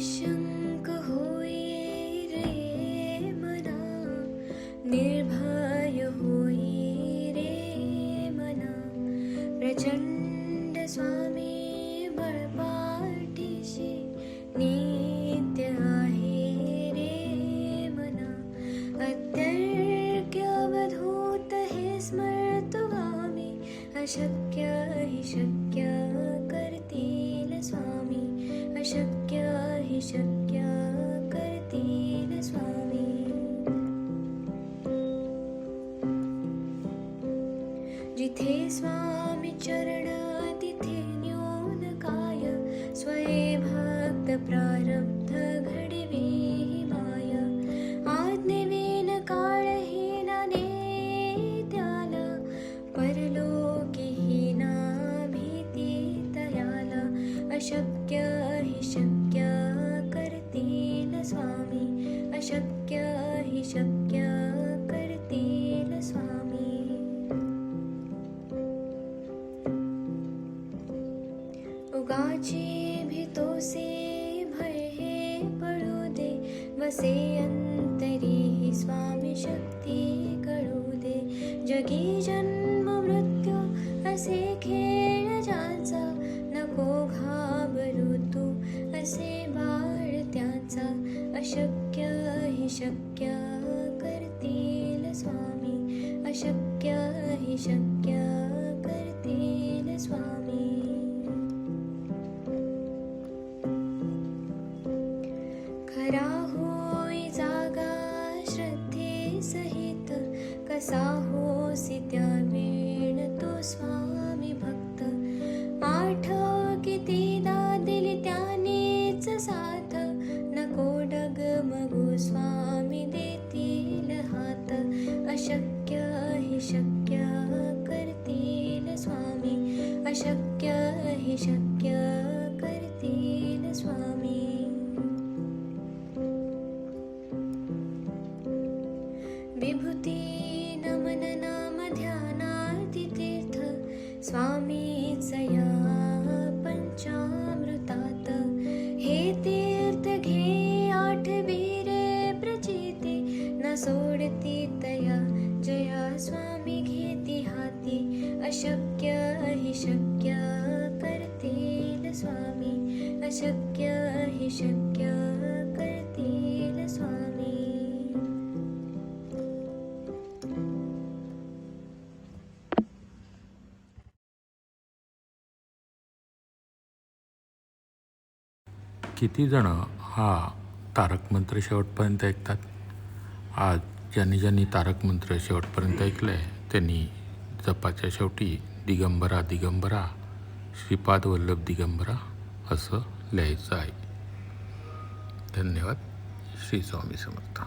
निशंक होई रे मना, निर्भय होई रे मना, प्रचंड स्वामी बळपाठीशी नित्य आहे रे मना. अत्यर्क्य अवधूत हे स्मर्तुगामी, अशक्य हि शक्य करतील स्वामी, अशक्य हि शक्य करतील स्वामी. जिथे स्वामी चरण तिथे न्यून काय, स्वये भक्त प्रारब्ध घडवी माय. आज्ञेविन काळहीना नेत्याला, परलोकीहीना भीती तयाला. अशक्य हि शक्य करतील स्वामी, अशक्य हि शक्य करतील स्वामी. उगाची भीतोसे भय हे पळू दे, वसे अंतरी ही स्वामी शक्ती कळू दे. जगी जन्म मृत्यू असे खेळ ज्याचा, नको घाबरू तू असे बाळ त्याचा. अशक्य हि शक्य करतील स्वामी, अशक्य हि शक्य करतील स्वामी. खरा होई जागा श्रद्धे सहित, कसा होसी त्या वेळ तो स्वामी भक्त. आठव कितीदा दिली त्यानेच साथ, नको डगमगू स्वामी देतील हात. अशक्य हि शक्य करतील स्वामी, अशक्य हि शक्य करतील स्वामी. विभूती नमन नाम ध्यानार्ती तीर्थ, स्वामीच या पंचामृतात. हे तीर्थ घे आठवीरे प्रचिती, न सोडती तया जया स्वामी घेती हाती. अशक्य हि शक्य करतील स्वामी, अशक्य हि शक्य करतील स्वामी. किती जण हा तारक मंत्र शेवटपर्यंत ऐकतात? आज ज्यांनी ज्यांनी तारक मंत्र शेवटपर्यंत ऐकलं आहे त्यांनी जपाच्या शेवटी दिगंबरा दिगंबरा श्रीपाद वल्लभ दिगंबरा असं लिहायचं आहे. धन्यवाद. श्री स्वामी समर्थ.